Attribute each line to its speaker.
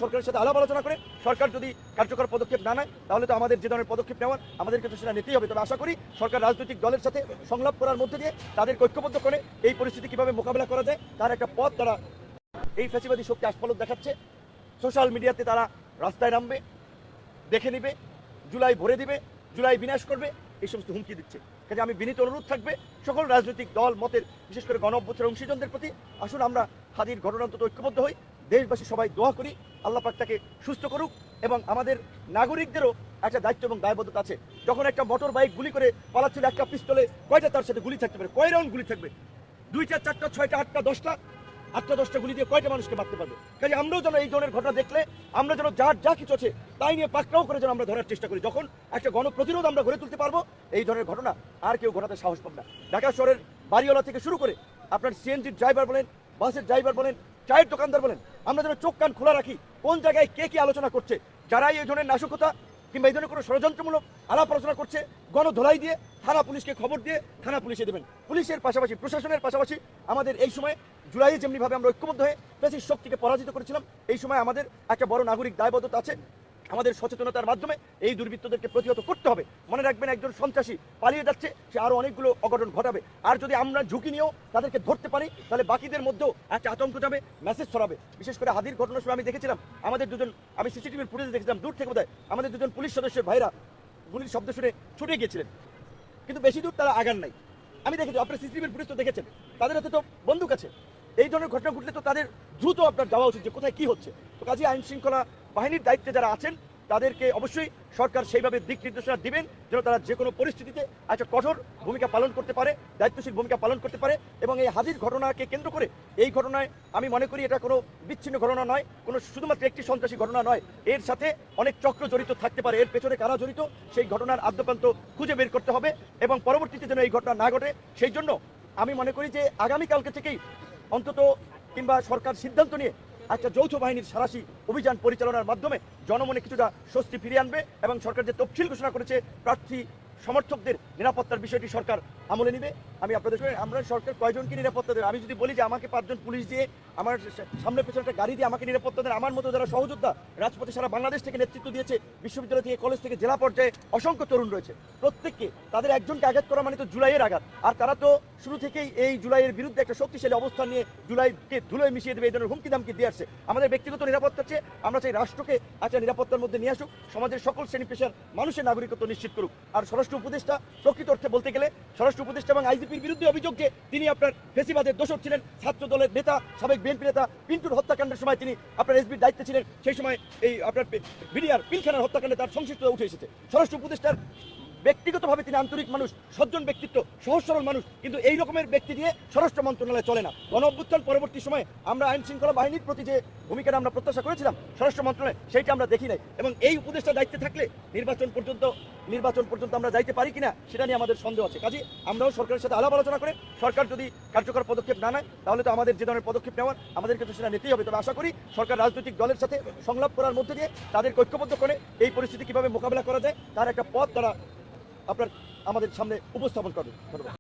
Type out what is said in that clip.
Speaker 1: সরকারের সাথে আলাপ আলোচনা করে সরকার যদি কার্যকর পদক্ষেপ না নেয় তাহলে তো আমাদের যে ধরনের পদক্ষেপ নেওয়ার আমাদেরকে তো সেটা নিতেই হবে। তবে আশা করি সরকার রাজনৈতিক দলের সাথে সংলাপ করার মধ্যে দিয়ে তাদের ঐক্যবদ্ধ করে এই পরিস্থিতি কিভাবে মোকাবেলা করা যায় তার একটা পথ তারা এই ফ্যাসিবাদী শক্তি আস্ফালন দেখাচ্ছে। সোশ্যাল মিডিয়াতে তারা রাস্তায় নামবে, দেখে নিবে, জুলাই ভরে দিবে, জুলাই বিনাশ করবে, এই সমস্ত হুমকি দিচ্ছে। কাজে আমি বিনীত অনুরোধ থাকবে সকল রাজনৈতিক দল মতের, বিশেষ করে গণ অভ্যুত্থানের অংশীজনদের প্রতি, আসুন আমরা হাদির ঘটনা অন্তত ঐক্যবদ্ধ হই, দেশবাসী সবাই দোয়া করি আল্লাহ পাক তাকে সুস্থ করুক। এবং আমাদের নাগরিকদেরও একটা দায়িত্ব এবং দায়বদ্ধতা আছে। যখন একটা মোটর বাইক গুলি করে পালাচ্ছিল, একটা পিস্তলে কয়টা তার সাথে গুলি থাকতে পারে, কয় রাউন্ড গুলি থাকবে, 2টা 4টা 6টা 8টা 10টা 8টা 10টা গুলি দিয়ে কয়টা মানুষকে মারতে পারবে। কাজে আমরাও যেন এই ধরনের ঘটনা দেখলে আমরা যেন যার যা কিছু আছে তাই নিয়ে পাকড়াও করে যেন আমরা ধরার চেষ্টা করি। যখন একটা গণপ্রতিরোধ আমরা গড়ে তুলতে পারবো, এই ধরনের ঘটনা আর কেউ ঘটাতে সাহস পাবে না। ঢাকা শহরের বাড়িওয়ালা থেকে শুরু করে আপনার সিএনজির ড্রাইভার বলেন, বাসের ড্রাইভার বলেন, চায়ের দোকানদার বলেন, আমরা যেন চোখ কান খোলা রাখি কোন জায়গায় কে কি আলোচনা করছে। যারাই এই ধরনের নাশকতা কিংবা এই ধরনের কোনো ষড়যন্ত্রমূলক আলাপ আলোচনা করছে, গণধোলাই দিয়ে থানা পুলিশকে খবর দিয়ে থানা পুলিশে দেবেন। পুলিশের পাশাপাশি প্রশাসনের পাশাপাশি আমাদের এই সময় জুলাইয়ে যেমনিভাবে আমরা ঐক্যবদ্ধ হয়ে ফ্যাসিস্ট শক্তিকে পরাজিত করেছিলাম, এই সময় আমাদের একটা বড় নাগরিক দায়বদ্ধতা আছে। আমাদের সচেতনতার মাধ্যমে এই দুর্বৃত্তদেরকে প্রতিহত করতে হবে। মনে রাখবেন, একজন সন্ত্রাসী পালিয়ে যাচ্ছে, সে আরো অনেকগুলো অঘটন ঘটাবে। আর যদি আমরা ঝুঁকি নিয়েও তাদেরকে ধরতে পারি তাহলে বাকিদের মধ্যেও একটা আতঙ্ক যাবে, মেসেজ ছড়াবে। বিশেষ করে হাদির ঘটনার সময় আমি দেখেছিলাম আমাদের দুজন, আমি সিসিটিভির ফুটেজে দেখেছিলাম দূর থেকে বোধহয় আমাদের দুজন পুলিশ সদস্যের ভাইরা গুলির শব্দ শুনে ছুটে গিয়েছিলেন, কিন্তু বেশি দূর তারা আগান নাই। আমি দেখেছি, আপনার সিসিটিভির ফুটেজ তো দেখেছেন, তাদের হাতে তো বন্দুক আছে। এই ধরনের ঘটনা ঘটলে তো তাদের দ্রুত আপনার যাওয়া উচিত যে কোথায় কি হচ্ছে। তো কাজে আইন শৃঙ্খলা বাহিনীর দায়িত্বে যারা আছেন তাদেরকে অবশ্যই সরকার সেইভাবে দিক নির্দেশনা দিবেন যেন তারা যে কোনো পরিস্থিতিতে একটা কঠোর ভূমিকা পালন করতে পারে, দায়িত্বশীল ভূমিকা পালন করতে পারে। এবং এই হাজির ঘটনাকে কেন্দ্র করে এই ঘটনায় আমি মনে করি এটা কোনো বিচ্ছিন্ন ঘটনা নয়, কোনো শুধুমাত্র একটি সন্ত্রাসী ঘটনা নয়, এর সাথে অনেক চক্র জড়িত থাকতে পারে। এর পেছনে কারা জড়িত সেই ঘটনার আদ্যপ্রান্ত খুঁজে বের করতে হবে এবং পরবর্তীতে যেন এই ঘটনা না ঘটে সেই জন্য আমি মনে করি যে আগামীকালকে থেকেই অন্তত কিংবা সরকার সিদ্ধান্ত নিয়ে একটা যৌথ বাহিনীর সারাশি অভিযান পরিচালনার মাধ্যমে জনমনে কিছুটা স্বস্তি ফিরিয়ে আনবে এবং সরকার যে তফসিল ঘোষণা করেছে প্রার্থী সমর্থকদের নিরাপত্তার বিষয়টি সরকার আমলে নিবে। আমি আপনাদের আমরা সরকার কয়জনকে নিরাপত্তা দেবে? আমি যদি বলি যে আমাকে 5 জন পুলিশ দিয়ে, আমার সামনে পেছনে একটা গাড়ি দিয়ে আমাকে নিরাপত্তা দেন, আমার মতো যারা সহযোদ্ধা রাজপথে সারা বাংলাদেশ থেকে নেতৃত্ব দিয়েছে, বিশ্ববিদ্যালয় থেকে কলেজ থেকে জেলা পর্যায়ে অসংখ্য তরুণ রয়েছে, প্রত্যেককে তাদের একজনকে আঘাত করা মানে তো জুলাইয়ের আঘাত। আর তারা তো শুরু থেকেই এই জুলাইয়ের বিরুদ্ধে একটা শক্তিশালী অবস্থান নিয়ে জুলাইকে ধুলোয় মিশিয়ে দেবে এই ধরনের হুমকি দামকি দিয়ে আসছে। আমাদের ব্যক্তিগত নিরাপত্তা চেয়ে আমরা চাই রাষ্ট্রকে একটা নিরাপত্তার মধ্যে নিয়ে আসুক, সমাজের সকল শ্রেণী পেশার মানুষের নাগরিকত্ব নিশ্চিত করুক। আর স্বরাষ্ট্র উপদেষ্টা প্রকৃত অর্থে বলতে গেলে স্বরাষ্ট্র উপদেষ্টা এবং আইজিপির বিরুদ্ধে অভিযোগ যে তিনি আপনার ফেসিবাদের দোষর ছিলেন, ছাত্র দলের নেতা, সাবেক বিএনপি নেতা পিন্টুর হত্যাকাণ্ডের সময় তিনি আপনার এসবির দায়িত্বে ছিলেন, সেই সময় এই আপনার বিডিআর পিলখানার হত্যাকাণ্ডে তার সংশ্লিষ্টতা উঠে এসেছে। স্বরাষ্ট্র উপদেষ্টার ব্যক্তিগতভাবে তিনি আন্তরিক মানুষ, সজ্জন ব্যক্তিত্ব, সহজ সরল মানুষ, কিন্তু এই রকমের ব্যক্তি দিয়ে স্বরাষ্ট্র মন্ত্রণালয় চলে না। গণ অভ্যুত্থান পরবর্তী সময়ে আমরা আইন শৃঙ্খলা বাহিনীর প্রতি যে ভূমিকাটা আমরা প্রত্যাশা করেছিলাম স্বরাষ্ট্র মন্ত্রণালয়, সেইটা আমরা দেখি নাই। এবং এই উপদেষ্টা দায়িত্বে থাকলে নির্বাচন পর্যন্ত আমরা যাইতে পারি কিনা সেটা নিয়ে আমাদের সন্দেহ আছে। কাজে আমরাও সরকারের সাথে আলাপ আলোচনা করে সরকার যদি কার্যকর পদক্ষেপ না নেয় তাহলে তো আমাদের যে ধরনের পদক্ষেপ নেওয়ার আমাদেরকে তো সেটা নিতেই হবে। তবে আশা করি সরকার রাজনৈতিক দলের সাথে সংলাপ করার মধ্যে দিয়ে তাদের ঐক্যবদ্ধ করে এই পরিস্থিতি কিভাবে মোকাবেলা করা যায় তার একটা পথ তারা আপনার আমাদের সামনে উপস্থাপন করবে। ধন্যবাদ।